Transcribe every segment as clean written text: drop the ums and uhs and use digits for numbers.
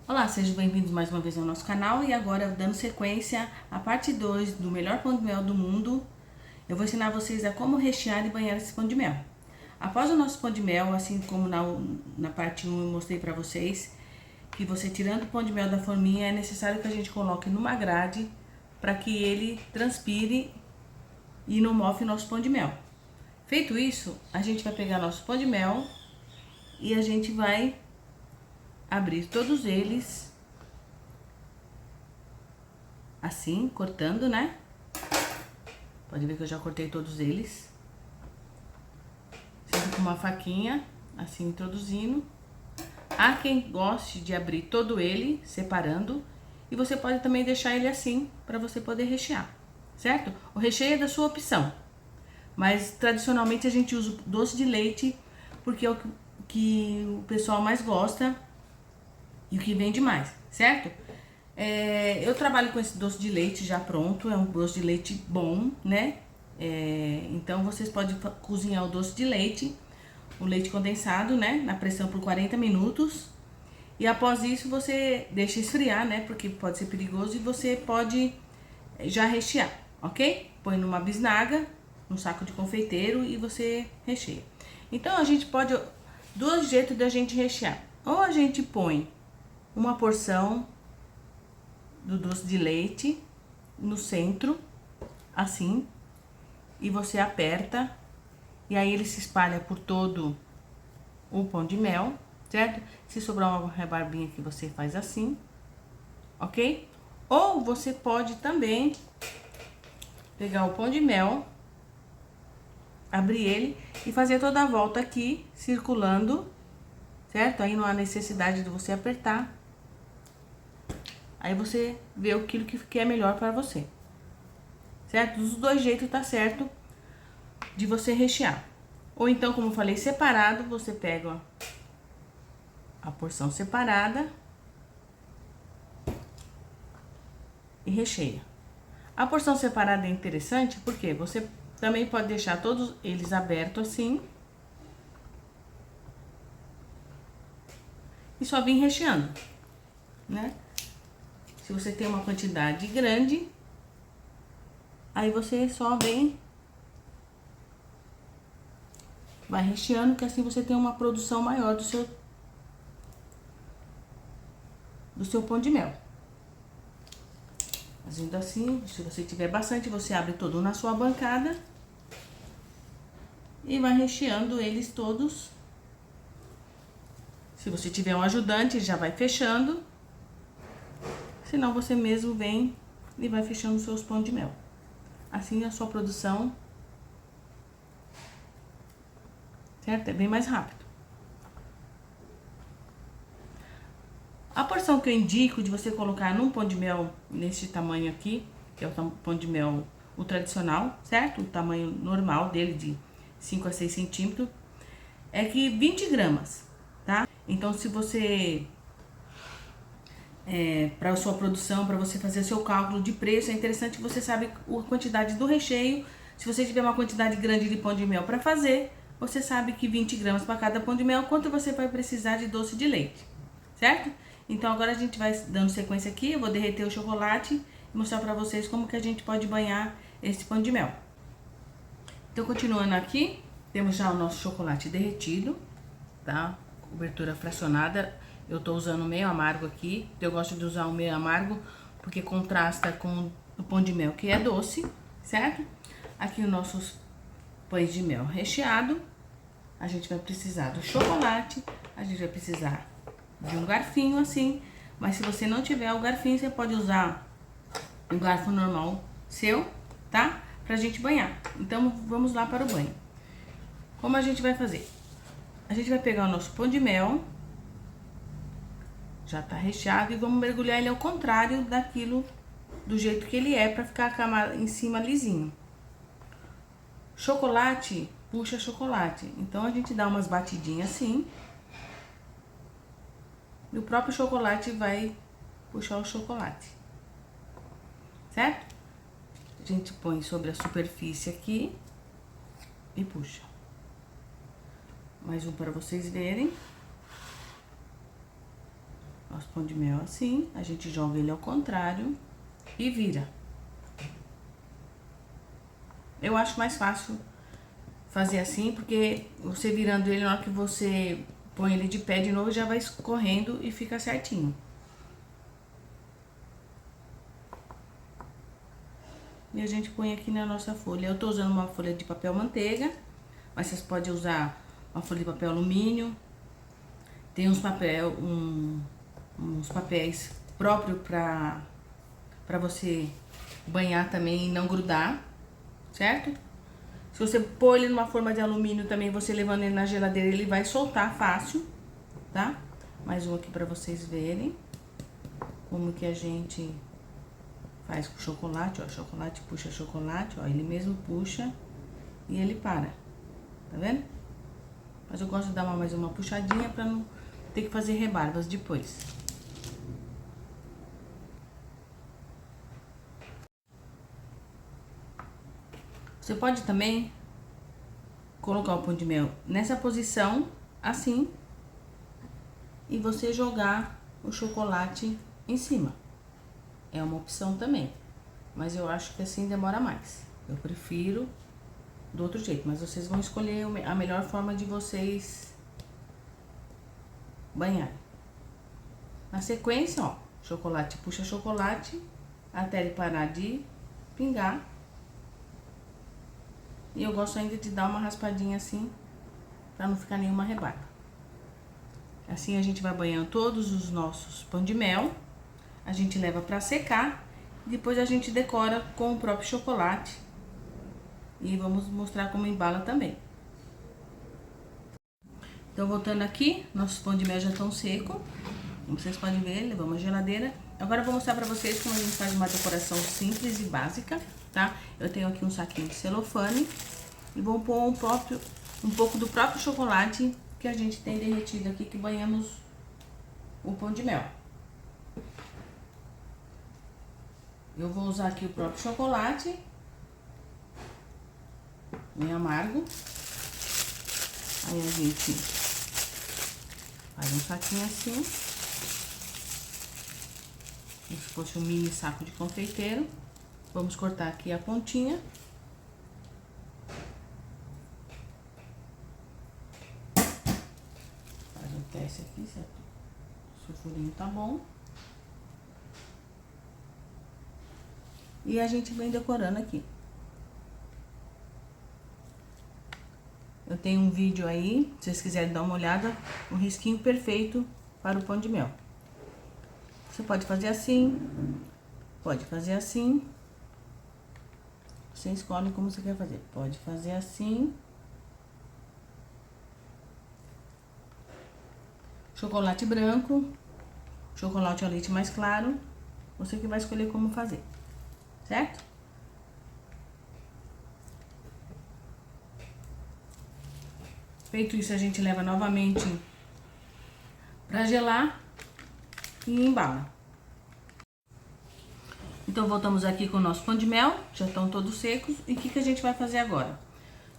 Olá, sejam bem-vindos mais uma vez ao nosso canal e agora dando sequência à parte 2 do melhor pão de mel do mundo, eu vou ensinar vocês a como rechear e banhar esse pão de mel. Após o nosso pão de mel, assim como na parte 1 eu mostrei pra vocês, que você tirando o pão de mel da forminha é necessário que a gente coloque numa grade para que ele transpire e não mofe o nosso pão de mel. Feito isso, a gente vai pegar nosso pão de mel e a gente vai abrir todos eles assim, cortando, né? Pode ver que eu já cortei todos eles. Sempre com uma faquinha, assim, introduzindo. Há quem goste de abrir todo ele, separando. E você pode também deixar ele assim, para você poder rechear, certo? O recheio é da sua opção. Mas, tradicionalmente, a gente usa doce de leite, porque é o que o pessoal mais gosta e o que vende mais, certo? Eu trabalho com esse doce de leite já pronto, é um doce de leite bom, né? Então vocês podem cozinhar o doce de leite, o leite condensado, né? Na pressão por 40 minutos. E após isso você deixa esfriar, né? Porque pode ser perigoso e você pode já rechear, ok? Põe numa bisnaga, num saco de confeiteiro e você recheia. Então a gente pode, dois jeitos da gente rechear. Ou a gente põe uma porção do doce de leite no centro, assim, e você aperta, e aí ele se espalha por todo o pão de mel, certo? Se sobrar uma rebarbinha aqui, você faz assim, ok? Ou você pode também pegar o pão de mel, abrir ele e fazer toda a volta aqui, circulando, certo? Aí não há necessidade de você apertar. Aí você vê aquilo que é melhor para você, certo? Dos dois jeitos tá certo de você rechear. Ou então, como eu falei, separado, você pega a porção separada e recheia. A porção separada é interessante porque você também pode deixar todos eles abertos assim e só vir recheando, né? Se você tem uma quantidade grande, aí você só vai recheando, que assim você tem uma produção maior do seu pão de mel. Fazendo assim, se você tiver bastante, você abre todo na sua bancada e vai recheando eles todos. Se você tiver um ajudante, já vai fechando. Senão você mesmo vem e vai fechando os seus pão de mel. Assim a sua produção, certo? É bem mais rápido. A porção que eu indico de você colocar num pão de mel nesse tamanho aqui, que é o pão de mel, o tradicional, certo? O tamanho normal dele, de 5 a 6 centímetros, é que 20 gramas, tá? Então, se você, para a sua produção, para você fazer seu cálculo de preço, é interessante que você sabe a quantidade do recheio. Se você tiver uma quantidade grande de pão de mel para fazer, você sabe que 20 gramas para cada pão de mel, quanto você vai precisar de doce de leite, certo? Então, agora a gente vai dando sequência aqui, eu vou derreter o chocolate e mostrar pra vocês como que a gente pode banhar esse pão de mel. Então, continuando aqui, temos já o nosso chocolate derretido, tá? Cobertura fracionada, eu tô usando meio amargo aqui, eu gosto de usar o meio amargo porque contrasta com o pão de mel que é doce, certo? Aqui os nossos pães de mel recheado, a gente vai precisar do chocolate, a gente vai precisar de um garfinho assim, mas se você não tiver o garfinho, você pode usar um garfo normal seu, tá? Pra gente banhar. Então, vamos lá para o banho. Como a gente vai fazer? A gente vai pegar o nosso pão de mel, já tá recheado, e vamos mergulhar ele ao contrário daquilo, do jeito que ele é, pra ficar a camada em cima lisinho. Chocolate, puxa chocolate. Então, a gente dá umas batidinhas assim, e o próprio chocolate vai puxar o chocolate, certo? A gente põe sobre a superfície aqui e puxa. Mais um para vocês verem. Nosso pão de mel assim, a gente joga ele ao contrário e vira. Eu acho mais fácil fazer assim, porque você virando ele, na hora que você põe ele de pé de novo, já vai escorrendo e fica certinho. E a gente põe aqui na nossa folha. Eu tô usando uma folha de papel manteiga, mas vocês podem usar uma folha de papel alumínio. Tem uns papéis próprios pra você banhar também e não grudar, certo? Se você pôr ele numa forma de alumínio também, você levando ele na geladeira, ele vai soltar fácil, tá? Mais um aqui pra vocês verem como que a gente faz com chocolate, ó. Chocolate puxa chocolate, ó. Ele mesmo puxa e ele para, tá vendo? Mas eu gosto de dar mais uma puxadinha pra não ter que fazer rebarbas depois. Você pode também colocar o pão de mel nessa posição, assim, e você jogar o chocolate em cima. É uma opção também, mas eu acho que assim demora mais. Eu prefiro do outro jeito, mas vocês vão escolher a melhor forma de vocês banharem. Na sequência, ó, chocolate puxa chocolate até ele parar de pingar. E eu gosto ainda de dar uma raspadinha assim, pra não ficar nenhuma rebarba. Assim a gente vai banhando todos os nossos pão de mel. A gente leva pra secar. Depois a gente decora com o próprio chocolate. E vamos mostrar como embala também. Então, voltando aqui, nossos pão de mel já estão secos. Como vocês podem ver, levamos à geladeira. Agora eu vou mostrar pra vocês como a gente faz uma decoração simples e básica, tá? Eu tenho aqui um saquinho de celofane e vou pôr um pouco do próprio chocolate que a gente tem derretido aqui, que banhamos o pão de mel. Eu vou usar aqui o próprio chocolate, bem amargo. Aí a gente faz um saquinho assim, como se fosse um mini saco de confeiteiro. Vamos cortar aqui a pontinha. Faz um teste aqui, se o furinho tá bom. E a gente vem decorando aqui. Eu tenho um vídeo aí, se vocês quiserem dar uma olhada, o risquinho perfeito para o pão de mel. Você pode fazer assim, pode fazer assim. Você escolhe como você quer fazer. Pode fazer assim. Chocolate branco, chocolate ao leite mais claro. Você que vai escolher como fazer, certo? Feito isso, a gente leva novamente pra gelar e embala. Então, voltamos aqui com o nosso pão de mel, já estão todos secos. E o que a gente vai fazer agora?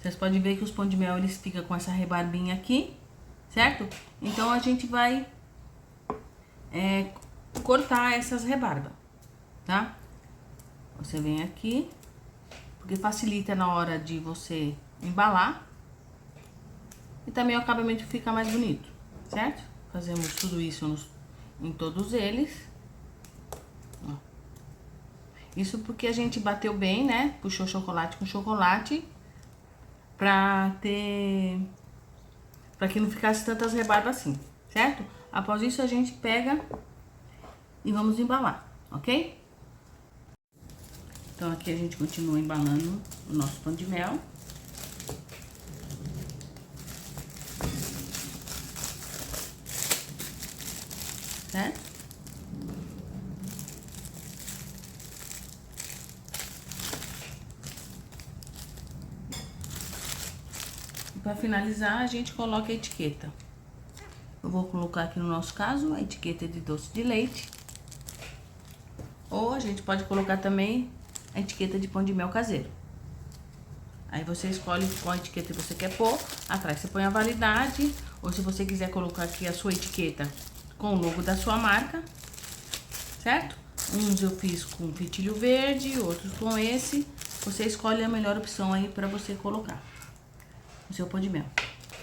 Vocês podem ver que os pão de mel, eles ficam com essa rebarbinha aqui, certo? Então, a gente vai cortar essas rebarbas, tá? Você vem aqui, porque facilita na hora de você embalar. E também o acabamento fica mais bonito, certo? Fazemos tudo isso em todos eles. Ó. Isso porque a gente bateu bem, né? Puxou chocolate com chocolate pra que não ficasse tantas rebarbas assim, certo? Após isso a gente pega e vamos embalar, ok? Então aqui a gente continua embalando o nosso pão de mel. Certo? E para finalizar, a gente coloca a etiqueta. Eu vou colocar aqui no nosso caso a etiqueta de doce de leite. Ou a gente pode colocar também a etiqueta de pão de mel caseiro. Aí você escolhe qual etiqueta você quer pôr. Atrás você põe a validade. Ou se você quiser colocar aqui a sua etiqueta com o logo da sua marca, certo? Uns eu fiz com fitilho verde, outros com esse. Você escolhe a melhor opção aí para você colocar no seu pão de mel.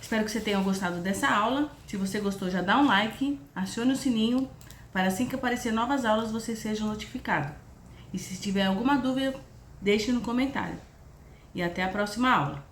Espero que você tenha gostado dessa aula. Se você gostou, já dá um like, acione o sininho para assim que aparecer novas aulas você seja notificado. E se tiver alguma dúvida, deixe no comentário. E até a próxima aula.